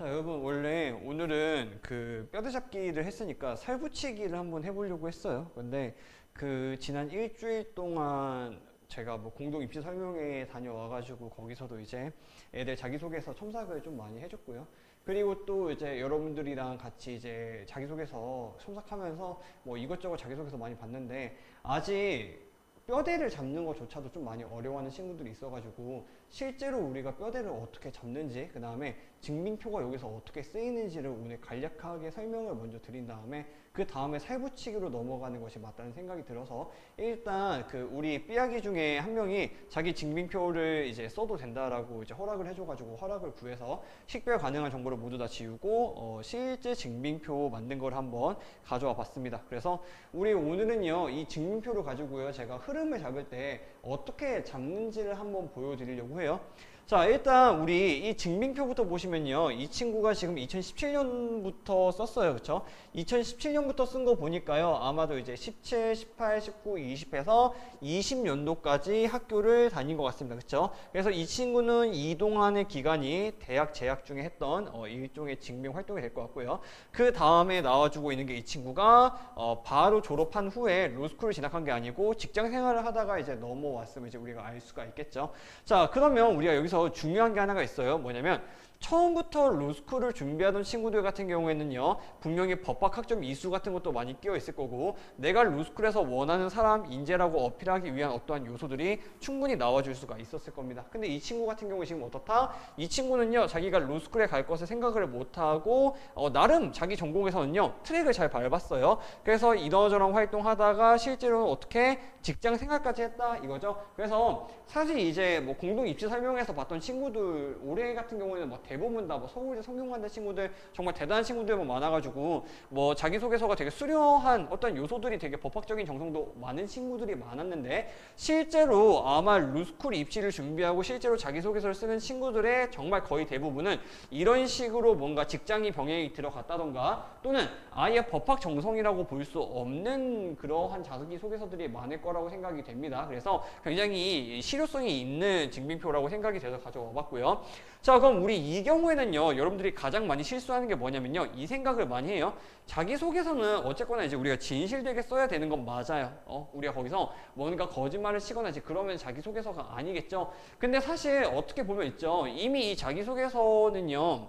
자, 여러분, 원래 오늘은 그 뼈대 잡기를 했으니까 살붙이기를 한번 해보려고 했어요. 근데 그 지난 일주일 동안 제가 뭐 공동 입시 설명회에 다녀와가지고 거기서도 이제 애들 자기소개서 첨삭을 좀 많이 해줬고요. 그리고 또 이제 여러분들이랑 같이 이제 자기소개서 첨삭하면서 뭐 이것저것 자기소개서 많이 봤는데 아직 뼈대를 잡는 것조차도 좀 많이 어려워하는 친구들이 있어가지고 실제로 우리가 뼈대를 어떻게 잡는지, 그 다음에 증빙표가 여기서 어떻게 쓰이는지를 오늘 간략하게 설명을 먼저 드린 다음에 그 다음에 살붙이기로 넘어가는 것이 맞다는 생각이 들어서 일단 그 우리 삐약이 중에 한 명이 자기 증빙표를 이제 써도 된다라고 이제 허락을 해줘가지고 허락을 구해서 식별 가능한 정보를 모두 다 지우고 실제 증빙표 만든 걸 한번 가져와 봤습니다. 그래서 우리 오늘은요 이 증빙표를 가지고요 제가 흐름을 잡을 때 어떻게 잡는지를 한번 보여드리려고 해요. 자, 일단 우리 이 증빙표부터 보시면요 이 친구가 지금 2017년부터 썼어요. 그쵸? 2017년부터 쓴 거 보니까요 아마도 이제 17, 18, 19, 20해서 20년도까지 학교를 다닌 것 같습니다. 그쵸? 그래서 이 친구는 이동안의 기간이 대학 재학 중에 했던 일종의 증빙 활동이 될 것 같고요. 그 다음에 나와주고 있는 게 이 친구가 바로 졸업한 후에 로스쿨을 진학한 게 아니고 직장 생활을 하다가 이제 넘어왔으면 이제 우리가 알 수가 있겠죠. 자, 그러면 우리가 여기서 중요한 게 하나가 있어요. 뭐냐면 처음부터 로스쿨을 준비하던 친구들 같은 경우에는요 분명히 법학 학점 이수 같은 것도 많이 끼어 있을 거고 내가 로스쿨에서 원하는 사람 인재라고 어필하기 위한 어떠한 요소들이 충분히 나와줄 수가 있었을 겁니다. 근데 이 친구 같은 경우에 지금 어떻다? 이 친구는요 자기가 로스쿨에 갈 것을 생각을 못하고 나름 자기 전공에서는요 트랙을 잘 밟았어요. 그래서 이런저런 활동하다가 실제로는 어떻게 직장 생활까지 했다 이거죠. 그래서 사실 이제 뭐 공동 입시 설명에서 봤던 친구들 올해 같은 경우에는 뭐 대부분 다 뭐 서울대 성균관대 친구들 정말 대단한 친구들만 많아가지고 뭐 자기소개서가 되게 수려한 어떤 요소들이 되게 법학적인 정성도 많은 친구들이 많았는데 실제로 아마 로스쿨 입시를 준비하고 실제로 자기소개서를 쓰는 친구들의 정말 거의 대부분은 이런 식으로 뭔가 직장이 병행이 들어갔다던가 또는 아예 법학 정성이라고 볼 수 없는 그러한 자기소개서들이 많을 거라고 생각이 됩니다. 그래서 굉장히 실효성이 있는 증빙표라고 생각이 돼서 가져와 봤고요. 자, 그럼 우리 이 경우에는요 여러분들이 가장 많이 실수하는 게 뭐냐면요 이 생각을 많이 해요. 자기소개서는 어쨌거나 이제 우리가 진실되게 써야 되는 건 맞아요. 우리가 거기서 뭔가 거짓말을 치거나 이제 그러면 자기소개서가 아니겠죠. 근데 사실 어떻게 보면 있죠 이미 이 자기소개서는요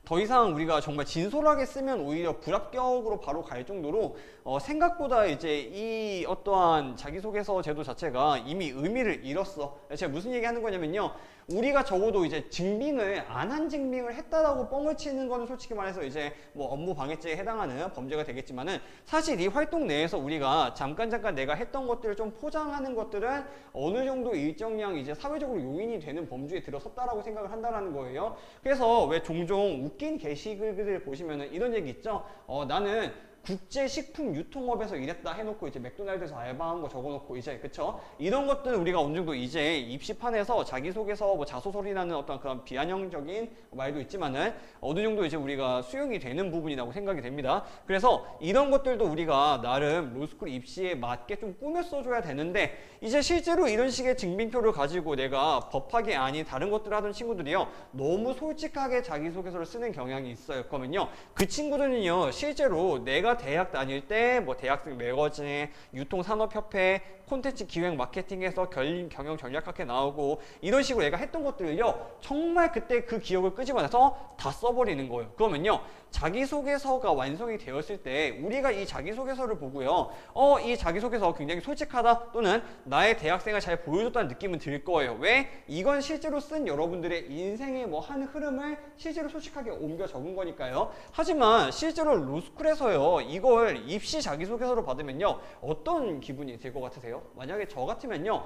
더 이상 우리가 정말 진솔하게 쓰면 오히려 불합격으로 바로 갈 정도로 생각보다 이제 이 어떠한 자기소개서 제도 자체가 이미 의미를 잃었어. 제가 무슨 얘기 하는 거냐면요. 우리가 적어도 이제 증빙을 안 한 증빙을 했다라고 뻥을 치는 거는 솔직히 말해서 이제 뭐 업무 방해죄에 해당하는 범죄가 되겠지만은 사실 이 활동 내에서 우리가 잠깐 내가 했던 것들을 좀 포장하는 것들은 어느 정도 일정량 이제 사회적으로 용인이 되는 범주에 들어섰다라고 생각을 한다라는 거예요. 그래서 왜 종종 웃긴 게시글들을 보시면은 이런 얘기 있죠. 나는 국제식품유통업에서 일했다 해놓고 이제 맥도날드에서 알바한 거 적어놓고 이제 그쵸? 이런 것들은 우리가 어느 정도 이제 입시판에서 자기소개서 뭐 자소서리라는 어떤 그런 비아냥적인 말도 있지만은 어느 정도 이제 우리가 수용이 되는 부분이라고 생각이 됩니다. 그래서 이런 것들도 우리가 나름 로스쿨 입시에 맞게 좀 꾸며 써줘야 되는데 이제 실제로 이런 식의 증빙표를 가지고 내가 법학이 아닌 다른 것들을 하던 친구들이요 너무 솔직하게 자기소개서를 쓰는 경향이 있어요. 그러면요 그 친구들은요 실제로 내가 대학 다닐 때 뭐 대학생 매거진, 유통산업협회, 콘텐츠 기획 마케팅에서 경영 전략학회 나오고 이런 식으로 내가 했던 것들을요 정말 그때 그 기억을 끄집어내서 다 써버리는 거예요. 그러면요 자기소개서가 완성이 되었을 때 우리가 이 자기소개서를 보고요 이 자기소개서 굉장히 솔직하다 또는 나의 대학생을 잘 보여줬다는 느낌은 들 거예요. 왜? 이건 실제로 쓴 여러분들의 인생의 뭐 한 흐름을 실제로 솔직하게 옮겨 적은 거니까요. 하지만 실제로 로스쿨에서요 이걸 입시 자기소개서로 받으면요 어떤 기분이 들 것 같으세요? 만약에 저 같으면요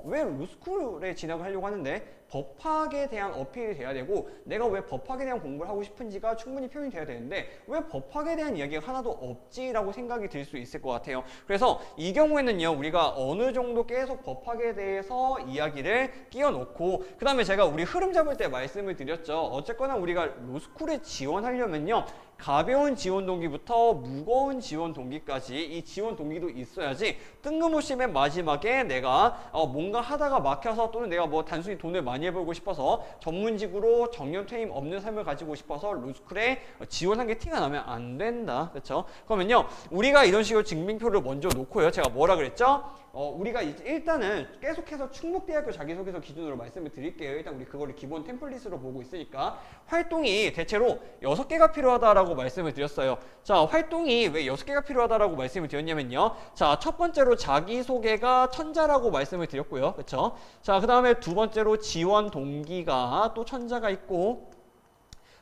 왜 로스쿨에 진학을 하려고 하는데 법학에 대한 어필이 돼야 되고 내가 왜 법학에 대한 공부를 하고 싶은지가 충분히 표현이 돼야 되는데 왜 법학에 대한 이야기가 하나도 없지라고 생각이 들 수 있을 것 같아요. 그래서 이 경우에는요 우리가 어느 정도 계속 법학에 대해서 이야기를 끼워 놓고 그 다음에 제가 우리 흐름 잡을 때 말씀을 드렸죠. 어쨌거나 우리가 로스쿨에 지원하려면요 가벼운 지원 동기부터 무거운 지원 동기까지 이 지원 동기도 있어야지 뜬금없이 맨 마지막에 내가 뭔가 하다가 막혀서 또는 내가 뭐 단순히 돈을 많이 많이 해보고 싶어서 전문직으로 정년 퇴임 없는 삶을 가지고 싶어서 로스쿨에 지원한 게 티가 나면 안 된다. 그렇죠? 그러면요, 우리가 이런 식으로 증빙표를 먼저 놓고요. 제가 뭐라 그랬죠? 우리가 일단은 계속해서 충북대학교 자기소개서 기준으로 말씀을 드릴게요. 일단 우리 그거를 기본 템플릿으로 보고 있으니까 활동이 대체로 6개가 필요하다라고 말씀을 드렸어요. 자, 활동이 왜 6개가 필요하다라고 말씀을 드렸냐면요. 자, 첫 번째로 자기소개가 천자라고 말씀을 드렸고요. 그렇죠? 자, 그 다음에 두 번째로 지원 동기가 또 천자가 있고,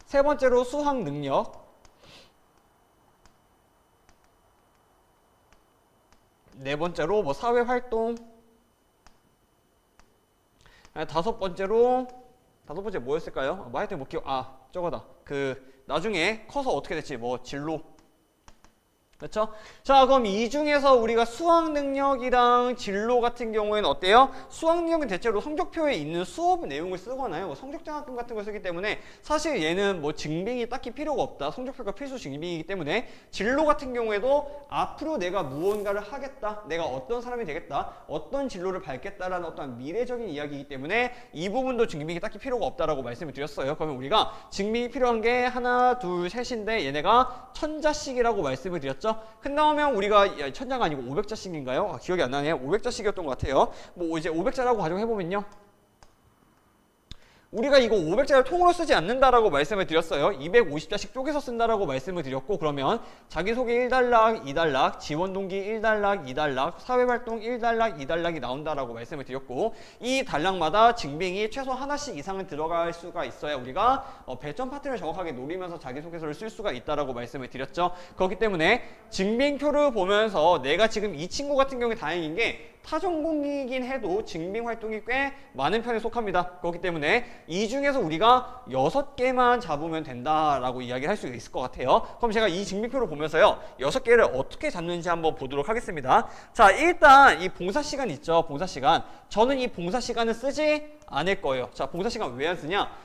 세 번째로 수학 능력, 네 번째로 뭐 사회 활동, 다섯 번째 뭐였을까요? 뭐 하여튼 뭐 기억, 저거다. 나중에 커서 어떻게 됐지? 뭐 진로. 그렇죠? 자, 그럼 이 중에서 우리가 수학 능력이랑 진로 같은 경우에는 어때요? 수학 능력은 대체로 성적표에 있는 수업 내용을 쓰거나요. 뭐 성적장학금 같은 걸 쓰기 때문에 사실 얘는 뭐 증빙이 딱히 필요가 없다. 성적표가 필수 증빙이기 때문에 진로 같은 경우에도 앞으로 내가 무언가를 하겠다. 내가 어떤 사람이 되겠다. 어떤 진로를 밟겠다라는 어떤 미래적인 이야기이기 때문에 이 부분도 증빙이 딱히 필요가 없다라고 말씀을 드렸어요. 그러면 우리가 증빙이 필요한 게 하나, 둘, 셋인데 얘네가 천자씩이라고 말씀을 드렸죠. 끝나오면 우리가 천자가 아니고 500자씩인가요? 기억이 안 나네요. 500자씩이었던 것 같아요. 뭐 이제 500자라고 가정해보면요. 우리가 이거 500자를 통으로 쓰지 않는다라고 말씀을 드렸어요. 250자씩 쪼개서 쓴다라고 말씀을 드렸고, 그러면 자기소개 1단락, 2단락, 지원동기 1단락, 2단락, 사회활동 1단락, 2단락이 나온다라고 말씀을 드렸고, 이 단락마다 증빙이 최소 하나씩 이상은 들어갈 수가 있어야 우리가 배점 파트를 정확하게 노리면서 자기소개서를 쓸 수가 있다라고 말씀을 드렸죠. 그렇기 때문에 증빙표를 보면서 내가 지금 이 친구 같은 경우에 다행인 게 타전공이긴 해도 증빙 활동이 꽤 많은 편에 속합니다. 그렇기 때문에 이 중에서 우리가 6개만 잡으면 된다라고 이야기를 할 수 있을 것 같아요. 그럼 제가 이 증빙표를 보면서요, 6개를 어떻게 잡는지 한번 보도록 하겠습니다. 자, 일단 이 봉사 시간 있죠. 봉사 시간. 저는 이 봉사 시간을 쓰지 않을 거예요. 자, 봉사 시간 왜 안 쓰냐?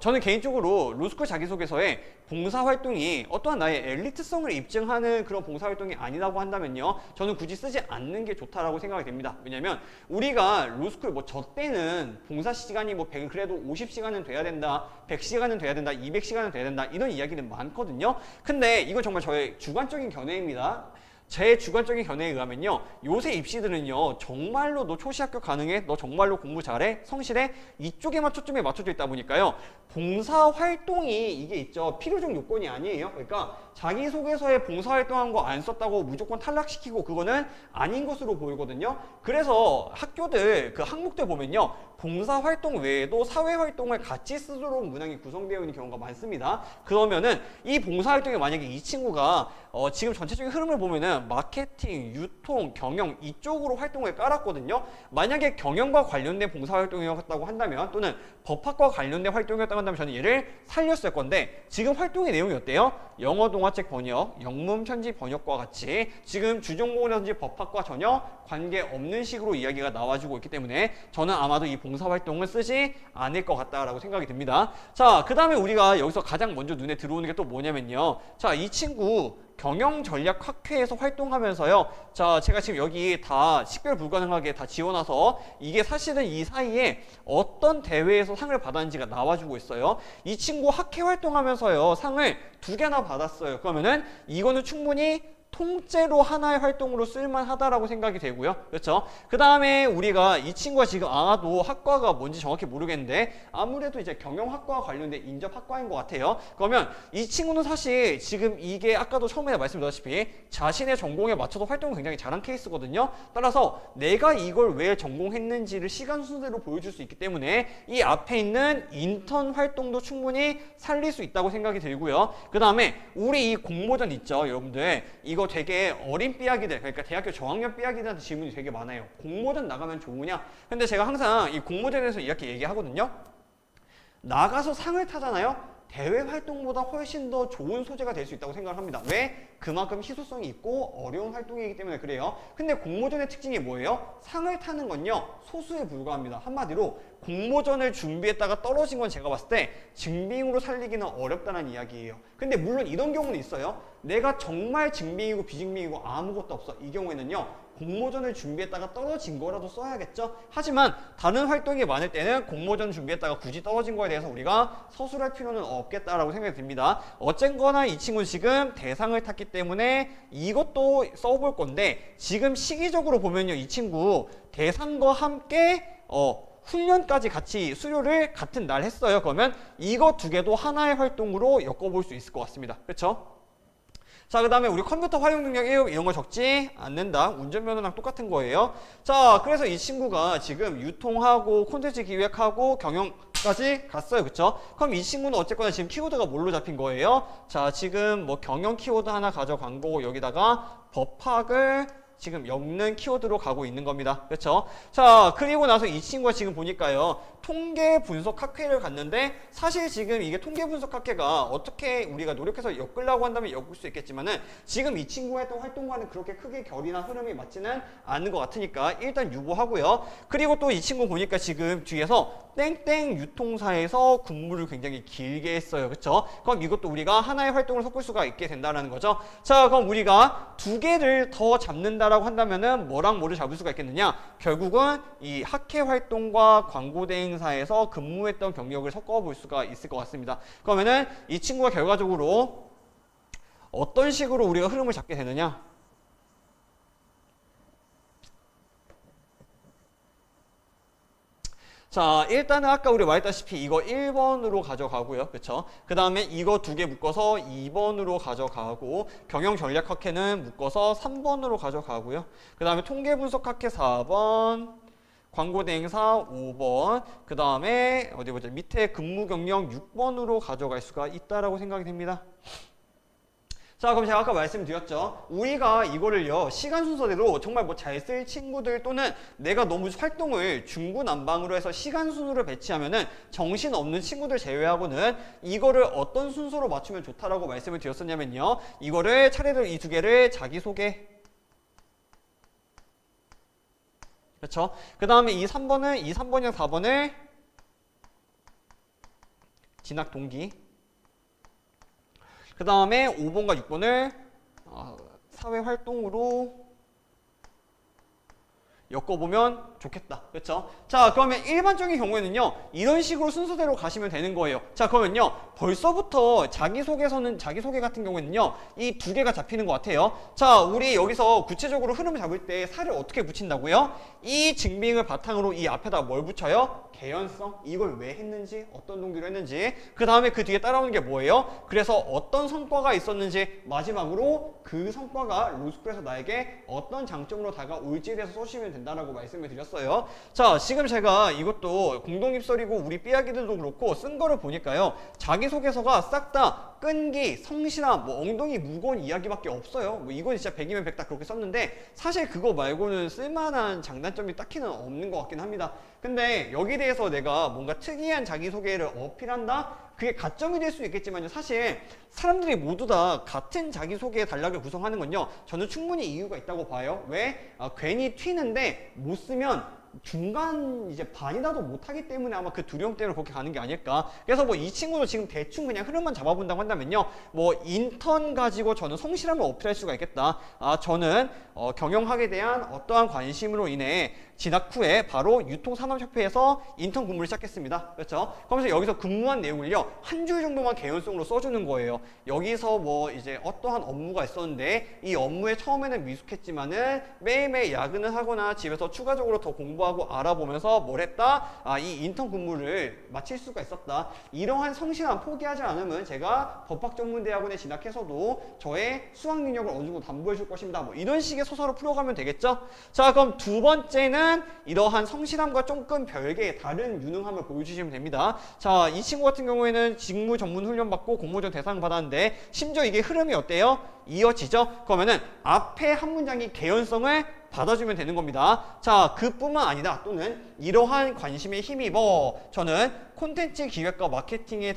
저는 개인적으로 로스쿨 자기소개서에 봉사활동이 어떠한 나의 엘리트성을 입증하는 그런 봉사활동이 아니라고 한다면요, 저는 굳이 쓰지 않는 게 좋다라고 생각이 됩니다. 왜냐면 우리가 로스쿨 뭐 저 때는 봉사 시간이 뭐 그래도 50시간은 돼야 된다, 100시간은 돼야 된다, 200시간은 돼야 된다, 이런 이야기는 많거든요. 근데 이건 정말 저의 주관적인 견해입니다. 제 주관적인 견해에 의하면요, 요새 입시들은요 정말로 너 초시 합격 가능해? 너 정말로 공부 잘해? 성실해? 이쪽에만 초점이 맞춰져 있다 보니까요, 봉사활동이 이게 있죠, 필요적 요건이 아니에요. 그러니까 자기소개서에 봉사활동한 거 안 썼다고 무조건 탈락시키고 그거는 아닌 것으로 보이거든요. 그래서 학교들 그 항목들 보면요, 봉사활동 외에도 사회활동을 같이 쓰도록 문항이 구성되어 있는 경우가 많습니다. 그러면은 이 봉사활동에 만약에 이 친구가 지금 전체적인 흐름을 보면은 마케팅, 유통, 경영 이쪽으로 활동을 깔았거든요. 만약에 경영과 관련된 봉사활동이었다고 한다면, 또는 법학과 관련된 활동이었다고 한다면 저는 얘를 살렸을 건데, 지금 활동의 내용이 어때요? 영어 동화책 번역, 영문 편지 번역과 같이 지금 주전공이라든지 법학과 전혀 관계없는 식으로 이야기가 나와주고 있기 때문에 저는 아마도 이 봉사활동을 쓰지 않을 것 같다라고 생각이 듭니다. 자, 그 다음에 우리가 여기서 가장 먼저 눈에 들어오는 게 또 뭐냐면요, 자, 이 친구 경영전략학회에서 활동하면서요, 자, 제가 지금 여기 다 식별 불가능하게 다 지워놔서 이게 사실은 이 사이에 어떤 대회에서 상을 받았는지가 나와주고 있어요. 이 친구 학회 활동하면서요 상을 2개나 받았어요. 그러면은 이거는 충분히 통째로 하나의 활동으로 쓸만하다라고 생각이 되고요. 그렇죠? 그 다음에 우리가 이 친구가 지금 아마도 학과가 뭔지 정확히 모르겠는데 아무래도 이제 경영학과와 관련된 인접학과인 것 같아요. 그러면 이 친구는 사실 지금 이게 아까도 처음에 말씀드렸다시피 자신의 전공에 맞춰서 활동을 굉장히 잘한 케이스거든요. 따라서 내가 이걸 왜 전공했는지를 시간 순서대로 보여줄 수 있기 때문에 이 앞에 있는 인턴 활동도 충분히 살릴 수 있다고 생각이 들고요. 그 다음에 우리 이 공모전 있죠, 여러분들. 이거 되게 어린 삐약이들, 그러니까 대학교 저학년 삐약이들한테 질문이 되게 많아요. 공모전 나가면 좋으냐? 근데 제가 항상 이 공모전에서 이렇게 얘기하거든요. 나가서 상을 타잖아요. 대외 활동보다 훨씬 더 좋은 소재가 될 수 있다고 생각을 합니다. 왜? 그만큼 희소성이 있고 어려운 활동이기 때문에 그래요. 근데 공모전의 특징이 뭐예요? 상을 타는 건요, 소수에 불과합니다. 한마디로 공모전을 준비했다가 떨어진 건 제가 봤을 때 증빙으로 살리기는 어렵다는 이야기예요. 근데 물론 이런 경우는 있어요. 내가 정말 증빙이고 비증빙이고 아무것도 없어. 이 경우에는요, 공모전을 준비했다가 떨어진 거라도 써야겠죠. 하지만 다른 활동이 많을 때는 공모전 준비했다가 굳이 떨어진 거에 대해서 우리가 서술할 필요는 없겠다라고 생각이 듭니다. 어쨌거나 이 친구는 지금 대상을 탔기 때문에 이것도 써볼 건데, 지금 시기적으로 보면요, 이 친구 대상과 함께 훈련까지 같이 수료를 같은 날 했어요. 그러면 이거 두 개도 하나의 활동으로 엮어볼 수 있을 것 같습니다. 그렇죠? 자, 그 다음에 우리 컴퓨터 활용 능력 1 이런 거 적지 않는다. 운전면허랑 똑같은 거예요. 자, 그래서 이 친구가 지금 유통하고 콘텐츠 기획하고 경영까지 갔어요. 그쵸? 그럼 이 친구는 어쨌거나 지금 키워드가 뭘로 잡힌 거예요? 자, 지금 뭐 경영 키워드 하나 가져간 거고, 여기다가 법학을 지금 엮는 키워드로 가고 있는 겁니다. 그렇죠? 자, 그리고 나서 이 친구가 지금 보니까요, 통계 분석 학회를 갔는데, 사실 지금 이게 통계 분석 학회가 어떻게 우리가 노력해서 엮으려고 한다면 엮을 수 있겠지만은, 지금 이 친구가 했던 활동과는 그렇게 크게 결이나 흐름이 맞지는 않는 것 같으니까 일단 유보하고요. 그리고 또 이 친구 보니까 지금 뒤에서 땡땡 유통사에서 근무를 굉장히 길게 했어요. 그렇죠? 그럼 이것도 우리가 하나의 활동을 섞을 수가 있게 된다는 거죠. 자, 그럼 우리가 두 개를 더 잡는다라고 한다면은 뭐랑 뭐를 잡을 수가 있겠느냐? 결국은 이 학회 활동과 광고 대행사에서 근무했던 경력을 섞어 볼 수가 있을 것 같습니다. 그러면은 이 친구가 결과적으로 어떤 식으로 우리가 흐름을 잡게 되느냐? 자, 일단은 아까 우리 말했다시피 이거 1번으로 가져가고요. 그쵸? 그 다음에 이거 두 개 묶어서 2번으로 가져가고, 경영전략학회는 묶어서 3번으로 가져가고요. 그 다음에 통계분석학회 4번, 광고대행사 5번, 그 다음에 어디 보자, 밑에 근무경력 6번으로 가져갈 수가 있다라고 생각이 됩니다. 자, 그럼 제가 아까 말씀드렸죠. 우리가 이거를요, 시간 순서대로 정말 뭐 잘 쓸 친구들 또는 내가 너무 활동을 중구난방으로 해서 시간 순으로 배치하면은 정신 없는 친구들 제외하고는 이거를 어떤 순서로 맞추면 좋다라고 말씀을 드렸었냐면요, 이거를 차례대로 이 두 개를 자기소개, 그렇죠? 그 다음에 이 3번이랑 4번을 진학 동기, 그 다음에 5번과 6번을 사회활동으로 엮어보면 좋겠다. 그렇죠? 자, 그러면 일반적인 경우에는요, 이런 식으로 순서대로 가시면 되는 거예요. 자, 그러면요, 벌써부터 자기소개 같은 경우에는요, 이 두 개가 잡히는 것 같아요. 자, 우리 여기서 구체적으로 흐름을 잡을 때 살을 어떻게 붙인다고요? 이 증빙을 바탕으로 이 앞에다 뭘 붙여요? 개연성, 이걸 왜 했는지, 어떤 동기로 했는지, 그 다음에 그 뒤에 따라오는 게 뭐예요? 그래서 어떤 성과가 있었는지, 마지막으로 그 성과가 로스쿨에서 나에게 어떤 장점으로 다가올지에 대해서 써주시면 된다라고 말씀을 드렸어요. 자, 지금 제가 이것도 공동입설이고 우리 삐약이들도 그렇고 쓴 거를 보니까요, 자기소개서가 싹 다 끈기, 성실함, 뭐 엉덩이 무거운 이야기밖에 없어요. 뭐 이건 진짜 100이면 100 다 그렇게 썼는데, 사실 그거 말고는 쓸만한 장단점이 딱히는 없는 것 같긴 합니다. 근데 여기에 대해서 내가 뭔가 특이한 자기소개를 어필한다? 그게 가점이 될 수 있겠지만요, 사실 사람들이 모두 다 같은 자기소개 단락을 구성하는 건요, 저는 충분히 이유가 있다고 봐요. 왜? 괜히 튀는데 못 쓰면 중간 이제 반이라도 못하기 때문에 아마 그 두려움 때문에 그렇게 가는 게 아닐까. 그래서 뭐 이 친구도 지금 대충 그냥 흐름만 잡아본다고 한다면요, 뭐 인턴 가지고 저는 성실함을 어필할 수가 있겠다. 저는 경영학에 대한 어떠한 관심으로 인해 진학 후에 바로 유통산업협회에서 인턴 근무를 시작했습니다. 그렇죠? 그러면서 여기서 근무한 내용을요, 한 줄 정도만 개연성으로 써주는 거예요. 여기서 뭐 이제 어떠한 업무가 있었는데, 이 업무에 처음에는 미숙했지만은 매일매일 야근을 하거나 집에서 추가적으로 더 공부하고 알아보면서 뭘 했다? 이 인턴 근무를 마칠 수가 있었다. 이러한 성실함 포기하지 않으면 제가 법학전문대학원에 진학해서도 저의 수학 능력을 어느 정도 담보해 줄 것입니다. 뭐 이런 식의 서사로 풀어가면 되겠죠? 자, 그럼 두 번째는 이러한 성실함과 조금 별개의 다른 유능함을 보여주시면 됩니다. 자, 이 친구 같은 경우에는 직무 전문 훈련 받고 공모전 대상 받았는데, 심지어 이게 흐름이 어때요? 이어지죠? 그러면은 앞에 한 문장이 개연성을 받아주면 되는 겁니다. 자, 그뿐만 아니라 또는 이러한 관심에 힘입어 저는 콘텐츠 기획과 마케팅에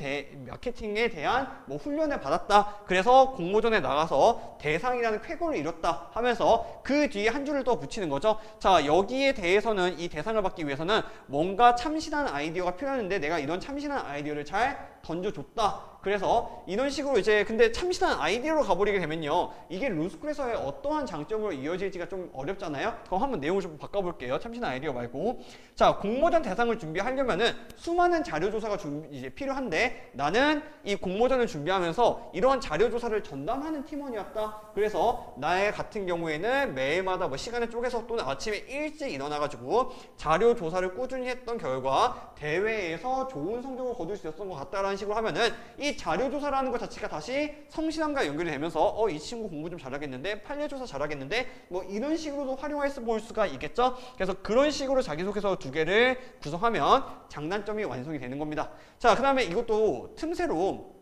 대한 뭐 훈련을 받았다. 그래서 공모전에 나가서 대상이라는 쾌거를 이뤘다 하면서 그 뒤에 한 줄을 더 붙이는 거죠. 자, 여기에 대해서는 이 대상을 받기 위해서는 뭔가 참신한 아이디어가 필요한데 내가 이런 참신한 아이디어를 잘 던져줬다. 그래서 이런 식으로 이제 근데 참신한 아이디어로 가버리게 되면요, 이게 룸스쿨에서의 어떠한 장점으로 이어질지가 좀 어렵잖아요. 그럼 한번 내용을 좀 바꿔볼게요. 참신한 아이디어 말고. 자, 공모전 대상을 준비하려면은 수많은 자료조사가 이제 필요한데 나는 이 공모전을 준비하면서 이러한 자료조사를 전담하는 팀원이었다. 그래서 나의 같은 경우에는 매일마다 뭐 시간을 쪼개서 또는 아침에 일찍 일어나가지고 자료조사를 꾸준히 했던 결과 대회에서 좋은 성적을 거둘 수 있었던 것 같다라는 식으로 하면은 이 자료조사라는 것 자체가 다시 성실함과 연결이 되면서 이 친구 공부 좀 잘하겠는데, 판례조사 잘하겠는데, 뭐 이런 식으로도 활용해서 볼 수가 있겠죠. 그래서 그런 식으로 자기소개서 2개를 구성하면 장단점이 완성이 되는 겁니다. 자, 그 다음에 이것도 틈새로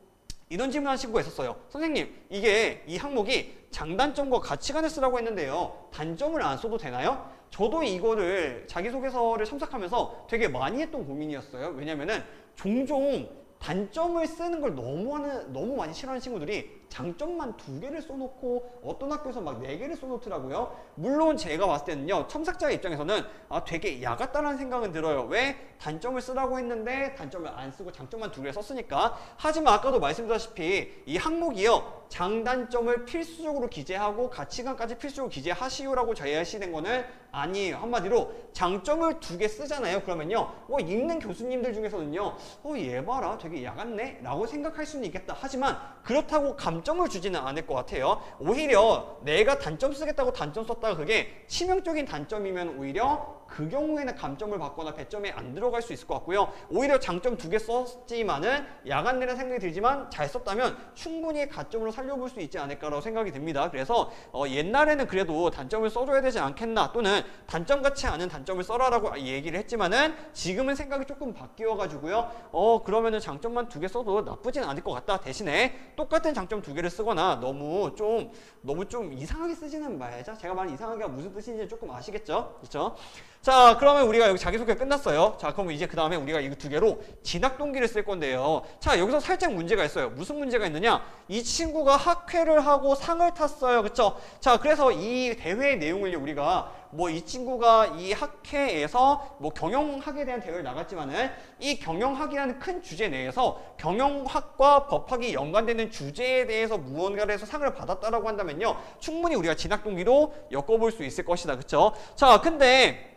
이런 질문 하는 친구가 있었어요. 선생님, 이게 이 항목이 장단점과 가치관을 쓰라고 했는데요, 단점을 안 써도 되나요? 저도 이거를 자기소개서를 첨삭하면서 되게 많이 했던 고민이었어요. 왜냐면은 종종 단점을 쓰는 걸 너무 많이 싫어하는 친구들이 장점만 2개를 써놓고 어떤 학교에서 막 4개를 써놓더라고요. 물론 제가 봤을 때는요, 첨삭자의 입장에서는 되게 야같다라는 생각은 들어요. 왜? 단점을 쓰라고 했는데 단점을 안 쓰고 장점만 2개를 썼으니까. 하지만 아까도 말씀드렸다시피 이 항목이요, 장단점을 필수적으로 기재하고 가치관까지 필수적으로 기재하시오라고 제시된 거는 아니에요. 한마디로 장점을 2개 쓰잖아요. 그러면요, 읽는 교수님들 중에서는요, 얘 봐라 되게 야같네 라고 생각할 수는 있겠다. 하지만 그렇다고 감점을 주지는 않을 것 같아요. 오히려 내가 단점 쓰겠다고 단점 썼다가 그게 치명적인 단점이면 오히려 그 경우에는 감점을 받거나 배점에 안 들어갈 수 있을 것 같고요. 오히려 장점 2개 썼지만은 야간내라는 생각이 들지만 잘 썼다면 충분히 가점으로 살려볼 수 있지 않을까라고 생각이 듭니다. 그래서 옛날에는 그래도 단점을 써줘야 되지 않겠나, 또는 단점 같지 않은 단점을 써라라고 얘기를 했지만은 지금은 생각이 조금 바뀌어가지고요, 그러면은 장점만 2개 써도 나쁘진 않을 것 같다. 대신에 똑같은 장점 2개를 쓰거나 너무 좀 이상하게 쓰지는 말자. 제가 말한 이상하게가 무슨 뜻인지 조금 아시겠죠? 그렇죠? 자, 그러면 우리가 여기 자기소개가 끝났어요. 자, 그럼 이제 그 다음에 우리가 이거 2개로 진학 동기를 쓸 건데요. 자, 여기서 살짝 문제가 있어요. 무슨 문제가 있느냐? 이 친구가 학회를 하고 상을 탔어요. 그쵸? 자, 그래서 이 대회 내용을 우리가 뭐 이 친구가 이 학회에서 뭐 경영학에 대한 대회를 나갔지만은 이 경영학이라는 큰 주제 내에서 경영학과 법학이 연관되는 주제에 대해서 무언가를 해서 상을 받았다라고 한다면요, 충분히 우리가 진학 동기로 엮어볼 수 있을 것이다. 그쵸? 자, 근데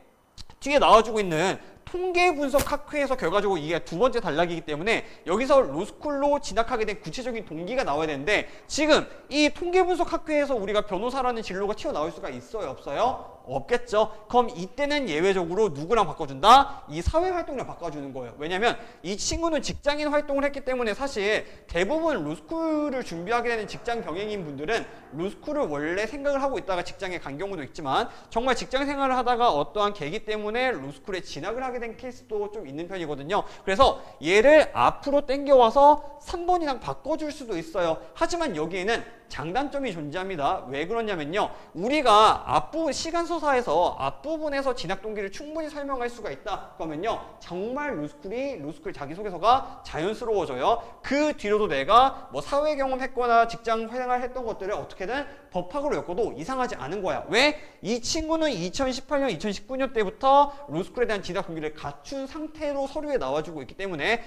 뒤에 나와주고 있는 통계 분석 학회에서 결과적으로 이게 2번째 단락이기 때문에 여기서 로스쿨로 진학하게 된 구체적인 동기가 나와야 되는데, 지금 이 통계 분석 학회에서 우리가 변호사라는 진로가 튀어나올 수가 있어요? 없어요? 없겠죠. 그럼 이때는 예외적으로 누구랑 바꿔준다? 이 사회활동이랑 바꿔주는 거예요. 왜냐면 이 친구는 직장인 활동을 했기 때문에 사실 대부분 로스쿨을 준비하게 되는 직장 병행인 분들은 로스쿨을 원래 생각을 하고 있다가 직장에 간 경우도 있지만, 정말 직장 생활을 하다가 어떠한 계기 때문에 로스쿨에 진학을 하게 된 케이스도 좀 있는 편이거든요. 그래서 얘를 앞으로 당겨와서 3번이랑 바꿔줄 수도 있어요. 하지만 여기에는 장단점이 존재합니다. 왜 그러냐면요, 우리가 앞부분 시간서사에서 앞부분에서 진학 동기를 충분히 설명할 수가 있다 그러면요, 정말 로스쿨 자기소개서가 자연스러워져요. 그 뒤로도 내가 뭐 사회 경험했거나 직장 생활 했던 것들을 어떻게든 법학으로 엮어도 이상하지 않은 거야. 왜? 이 친구는 2018년, 2019년 때부터 로스쿨에 대한 진학 동기를 갖춘 상태로 서류에 나와주고 있기 때문에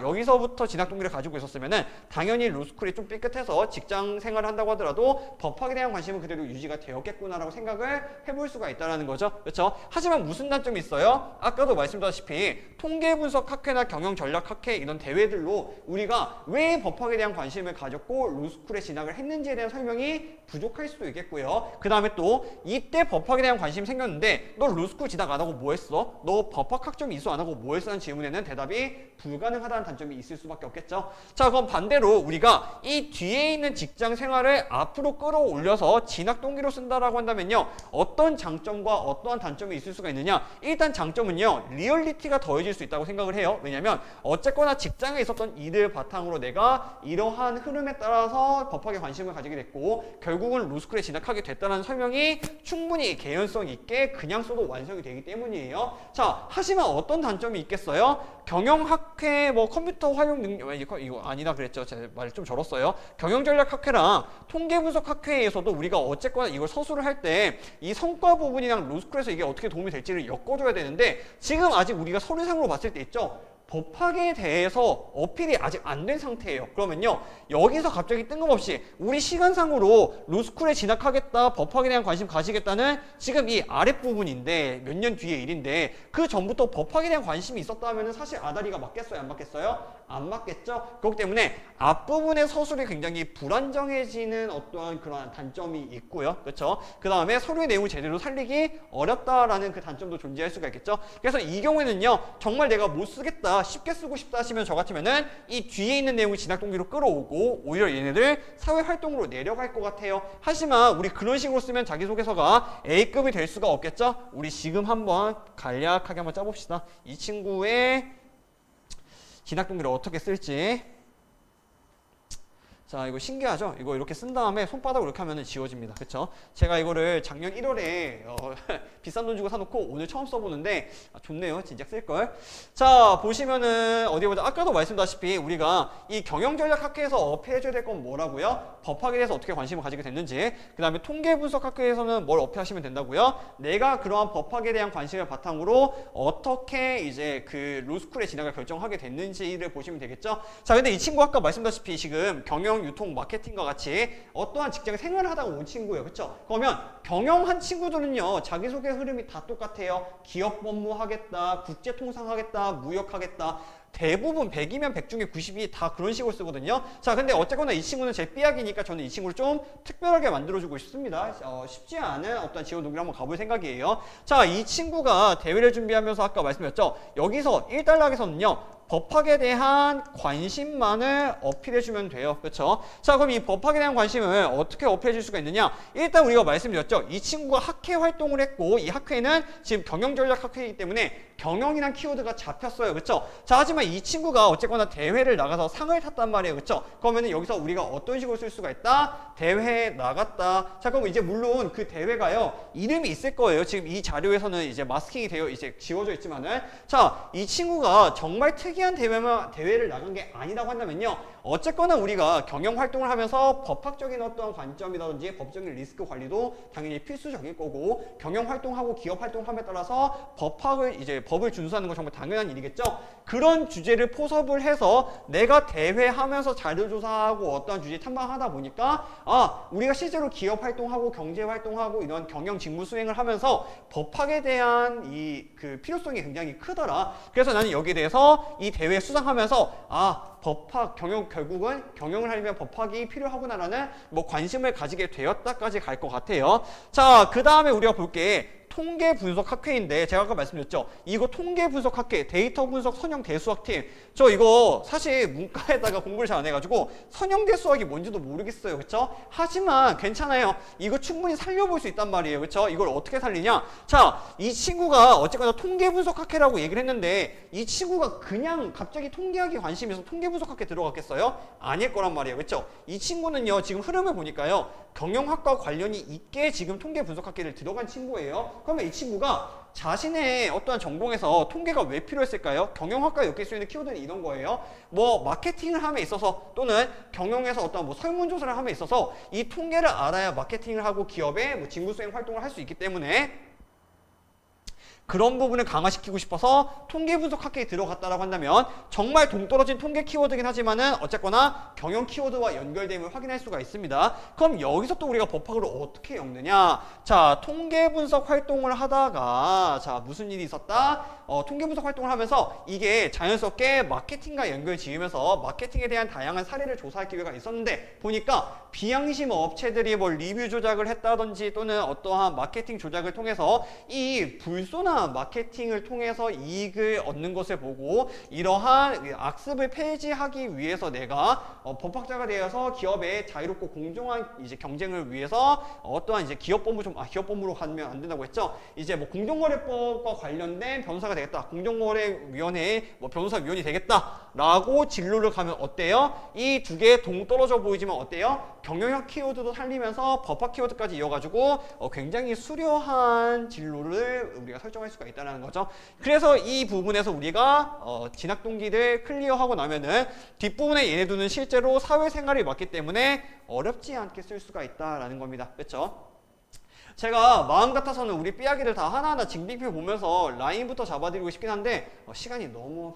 여기서부터 진학 동기를 가지고 있었으면은 당연히 로스쿨이 좀 삐끗해서 직장 생활을 한다고 하더라도 법학에 대한 관심은 그대로 유지가 되었겠구나라고 생각을 해볼 수가 있다는 거죠. 그렇죠? 하지만 무슨 단점이 있어요? 아까도 말씀드렸다시피 통계 분석 학회나 경영 전략 학회 이런 대회들로 우리가 왜 법학에 대한 관심을 가졌고 로스쿨에 진학을 했는지에 대한 설명이 부족할 수도 있겠고요. 그 다음에 또 이때 법학에 대한 관심이 생겼는데 너 로스쿨 진학 안 하고 뭐 했어? 너 법학 학점이 있어 안 하고 뭐 했어? 하는 질문에는 대답이 불가능하다는 단점이 있을 수밖에 없겠죠. 자, 그럼 반대로 우리가 이 뒤에 있는 직장 생활 생활을 앞으로 끌어올려서 진학 동기로 쓴다라고 한다면요. 어떤 장점과 어떠한 단점이 있을 수가 있느냐? 일단 장점은요. 리얼리티가 더해질 수 있다고 생각을 해요. 왜냐면 어쨌거나 직장에 있었던 일을 바탕으로 내가 이러한 흐름에 따라서 법학에 관심을 가지게 됐고 결국은 로스쿨에 진학하게 됐다는 설명이 충분히 개연성 있게 그냥 써도 완성이 되기 때문이에요. 자, 하지만 어떤 단점이 있겠어요? 경영학회 뭐 컴퓨터 활용 능력 이거 아니다 그랬죠. 제가 말 좀 절었어요. 경영전략학회랑 통계분석학회에서도 우리가 어쨌거나 이걸 서술을 할 때 이 성과 부분이랑 로스쿨에서 이게 어떻게 도움이 될지를 엮어줘야 되는데 지금 아직 우리가 서류상으로 봤을 때 있죠. 법학에 대해서 어필이 아직 안 된 상태예요. 그러면요. 여기서 갑자기 뜬금없이 우리 시간상으로 로스쿨에 진학하겠다, 법학에 대한 관심 가지겠다는 지금 이 아랫부분인데 몇 년 뒤의 일인데 그 전부터 법학에 대한 관심이 있었다면 사실 아다리가 맞겠어요? 안 맞겠어요? 안 맞겠죠? 그렇기 때문에 앞부분의 서술이 굉장히 불안정해지는 어떠한 그런 단점이 있고요. 그렇죠? 그 다음에 서류의 내용을 제대로 살리기 어렵다라는 그 단점도 존재할 수가 있겠죠? 그래서 이 경우에는요. 정말 내가 못 쓰겠다, 쉽게 쓰고 싶다 하시면 저 같으면은 이 뒤에 있는 내용을 진학 동기로 끌어오고 오히려 얘네들 사회활동으로 내려갈 것 같아요. 하지만 우리 그런 식으로 쓰면 자기소개서가 A급이 될 수가 없겠죠? 우리 지금 한번 간략하게 한번 짜봅시다. 이 친구의 진학 동기를 어떻게 쓸지. 자, 이거 신기하죠? 이거 이렇게 쓴 다음에 손바닥으로 이렇게 하면 지워집니다. 그쵸? 제가 이거를 작년 1월에 비싼 돈 주고 사놓고 오늘 처음 써보는데 좋네요. 진작 쓸걸. 자, 보시면은 어디 보자. 아까도 말씀드렸다시피 우리가 이 경영전략학회에서 어필해줘야 될 건 뭐라고요? 법학에 대해서 어떻게 관심을 가지게 됐는지, 그 다음에 통계분석학회에서는 뭘 어필하시면 된다고요? 내가 그러한 법학에 대한 관심을 바탕으로 어떻게 이제 그 로스쿨에 진학을 결정하게 됐는지를 보시면 되겠죠? 자, 근데 이 친구 아까 말씀드렸다시피 지금 경영, 유통, 마케팅과 같이 어떠한 직장에 생활을 하다가 온 친구예요. 그렇죠? 그러면 경영한 친구들은요. 자기소개 흐름이 다 똑같아요. 기업 법무 하겠다, 국제통상 하겠다, 무역 하겠다. 대부분 100이면 100 중에 90이 다 그런 식으로 쓰거든요. 자, 근데 어쨌거나 이 친구는 제 삐약이니까 저는 이 친구를 좀 특별하게 만들어주고 싶습니다. 쉽지 않은 어떤 지원 동기를 한번 가볼 생각이에요. 자, 이 친구가 대회를 준비하면서 아까 말씀드렸죠. 여기서 1단락에서는요. 법학에 대한 관심만을 어필해주면 돼요. 그렇죠? 자, 그럼 이 법학에 대한 관심을 어떻게 어필해줄 수가 있느냐? 일단 우리가 말씀드렸죠. 이 친구가 학회 활동을 했고 이 학회는 지금 경영전략학회이기 때문에 경영이란 키워드가 잡혔어요. 그렇죠? 자, 하지만 이 친구가 어쨌거나 대회를 나가서 상을 탔단 말이에요. 그렇죠? 그러면은 여기서 우리가 어떤 식으로 쓸 수가 있다? 대회에 나갔다. 자, 그럼 이제 물론 그 대회가요. 이름이 있을 거예요. 지금 이 자료에서는 이제 마스킹이 되어 이제 지워져 있지만은 자, 이 친구가 정말 특이한 대회를 나간 게 아니라고 한다면요. 어쨌거나 우리가 경영 활동을 하면서 법학적인 어떤 관점이라든지 법적인 리스크 관리도 당연히 필수적일 거고 경영 활동하고 기업 활동함에 따라서 법을 준수하는 건 정말 당연한 일이겠죠. 그런 주제를 포섭을 해서 내가 대회하면서 자료 조사하고 어떠한 주제 탐방하다 보니까 우리가 실제로 기업 활동하고 경제 활동하고 이런 경영 직무 수행을 하면서 법학에 대한 이 그 필요성이 굉장히 크더라. 그래서 나는 여기에 대해서 이 대회 수상하면서 법학 결국은 경영을 하려면 법학이 필요하구나라는 뭐 관심을 가지게 되었다까지 갈 것 같아요. 자, 그 다음에 우리가 볼 게 통계분석학회인데 제가 아까 말씀드렸죠. 이거 통계분석학회, 데이터분석 선형대수학팀 저 이거 사실 문과에다가 공부를 잘 안 해가지고 선형대수학이 뭔지도 모르겠어요. 그쵸? 하지만 괜찮아요. 이거 충분히 살려볼 수 있단 말이에요. 그쵸? 이걸 어떻게 살리냐? 자, 이 친구가 어쨌거나 통계분석학회라고 얘기를 했는데 이 친구가 그냥 갑자기 통계학에 관심이 있어서 통계분석학회 들어갔겠어요? 아닐 거란 말이에요. 그쵸? 이 친구는요. 지금 흐름을 보니까요. 경영학과 관련이 있게 지금 통계분석학회를 들어간 친구예요. 그러면 이 친구가 자신의 어떠한 전공에서 통계가 왜 필요했을까요? 경영학과에 엮일 수 있는 키워드는 이런 거예요. 뭐 마케팅을 함에 있어서 또는 경영에서 어떤 뭐 설문조사를 함에 있어서 이 통계를 알아야 마케팅을 하고 기업의 뭐 직무수행 활동을 할 수 있기 때문에 그런 부분을 강화시키고 싶어서 통계분석학회에 들어갔다라고 한다면 정말 동떨어진 통계 키워드긴 하지만은 어쨌거나 경영 키워드와 연결됨을 확인할 수가 있습니다. 그럼 여기서 또 우리가 법학으로 어떻게 엮느냐? 자, 통계분석 활동을 하다가 자, 무슨 일이 있었다? 통계분석 활동을 하면서 이게 자연스럽게 마케팅과 연결 지으면서 마케팅에 대한 다양한 사례를 조사할 기회가 있었는데 보니까 비양심 업체들이 뭐 리뷰 조작을 했다든지 또는 어떠한 마케팅 조작을 통해서 이 불손한 타당한 마케팅을 통해서 이익을 얻는 것을 보고 이러한 악습을 폐지하기 위해서 내가 법학자가 되어서 기업의 자유롭고 공정한 이제 경쟁을 위해서 어떠한 이제 기업법무로 가면 안 된다고 했죠. 이제 뭐 공정거래법과 관련된 변호사가 되겠다. 공정거래위원회의 뭐 변호사위원이 되겠다라고 진로를 가면 어때요? 이 두 개 동떨어져 보이지만 어때요? 경영학 키워드도 살리면서 법학 키워드까지 이어가지고 굉장히 수려한 진로를 우리가 설정할 수가 있다는 거죠. 그래서 이 부분에서 우리가 진학 동기들 클리어하고 나면은 뒷부분에 얘네들은 실제로 사회생활이 맞기 때문에 어렵지 않게 쓸 수가 있다라는 겁니다. 그렇죠? 제가 마음 같아서는 우리 삐약이들 다 하나하나 징빙표 보면서 라인부터 잡아드리고 싶긴 한데 시간이 너무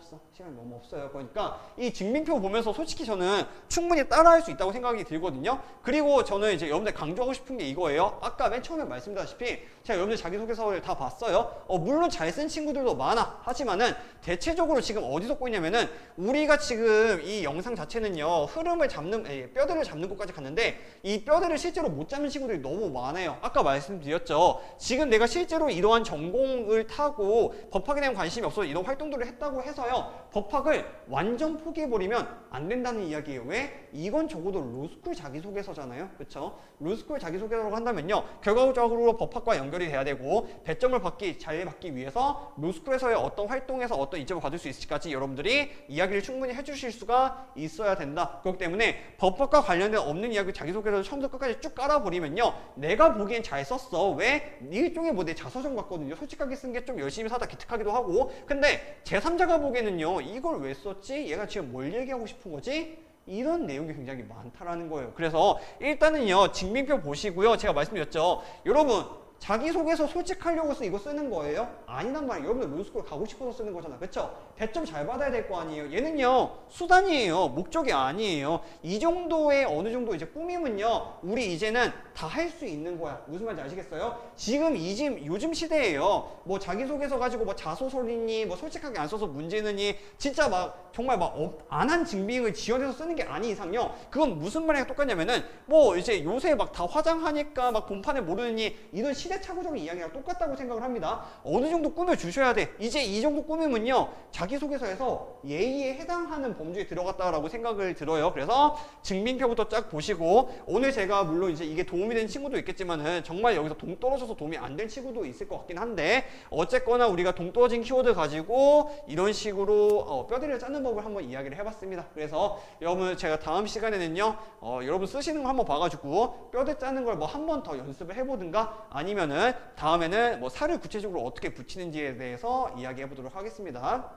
없어요. 그러니까 이 징빙표 보면서 솔직히 저는 충분히 따라할 수 있다고 생각이 들거든요. 그리고 저는 이제 여러분들 강조하고 싶은 게 이거예요. 아까 맨 처음에 말씀드렸다시피 제가 여러분들 자기소개서를 다 봤어요. 물론 잘 쓴 친구들도 많아. 하지만은 대체적으로 지금 어디서 꼬이냐면은 우리가 지금 이 영상 자체는요 흐름을 잡는 뼈대를 잡는 것까지 갔는데 이 뼈대를 실제로 못 잡는 친구들이 너무 많아요. 아까 말씀드렸죠. 지금 내가 실제로 이러한 전공을 타고 법학에 대한 관심이 없어서 이런 활동들을 했다고 해서요 법학을 완전 포기해버리면 안 된다는 이야기예요. 왜? 이건 적어도 로스쿨 자기소개서잖아요. 그렇죠? 로스쿨 자기소개서라고 한다면요 결과적으로 법학과 연결이 돼야 되고 배점을 잘 받기 위해서 로스쿨에서의 어떤 활동에서 어떤 이점을 가질 수 있을지까지 여러분들이 이야기를 충분히 해주실 수가 있어야 된다. 그렇기 때문에 법학과 관련된 없는 이야기 자기소개서를 처음부터 끝까지 쭉 깔아버리면요 내가 보기엔 잘 썼어. 왜? 일종의 뭐 내 자서전 같거든요. 솔직하게 쓴 게 좀 열심히 사다 기특하기도 하고 근데 제3자가 보기에는요 이걸 왜 썼지? 얘가 지금 뭘 얘기하고 싶은 거지? 이런 내용이 굉장히 많다라는 거예요. 그래서 일단은요 징빙표 보시고요. 제가 말씀드렸죠. 여러분 자기소개서 솔직하려고 이거 쓰는 거예요? 아니란 말이에요. 여러분들 로스쿨 가고 싶어서 쓰는 거잖아. 그쵸? 배점 잘 받아야 될 거 아니에요. 얘는요 수단이에요. 목적이 아니에요. 이 정도의 어느 정도 이제 꾸밈은요 우리 이제는 다 할 수 있는 거야. 무슨 말인지 아시겠어요? 지금 요즘 시대에요. 뭐 자기소개서 가지고 뭐 자소서리니 뭐 솔직하게 안 써서 문제느니 진짜 막 정말 막 안 한 증빙을 지어내서 쓰는 게 아닌 이상요. 그건 무슨 말이랑 똑같냐면은 뭐 이제 요새 막 다 화장하니까 막 본판을 모르느니 이런 시대착오적인 이야기랑 똑같다고 생각을 합니다. 어느 정도 꾸며주셔야 돼. 이제 이 정도 꾸미면요 자기소개서에서 예의에 해당하는 범주에 들어갔다라고 생각을 들어요. 그래서 증빙표부터 쫙 보시고 오늘 제가 물론 이제 이게 도움이 된 친구도 있겠지만은 정말 여기서 동떨어져서 도움이 안 될 친구도 있을 것 같긴 한데 어쨌거나 우리가 동떨어진 키워드 가지고 이런 식으로 뼈대를 짜는 법을 한번 이야기를 해봤습니다. 그래서 여러분 제가 다음 시간에는요 여러분 쓰시는 거 한번 봐가지고 뼈대 짜는 걸 뭐 한 번 더 연습을 해보든가 아니면은 다음에는 뭐 살을 구체적으로 어떻게 붙이는지에 대해서 이야기해 보도록 하겠습니다.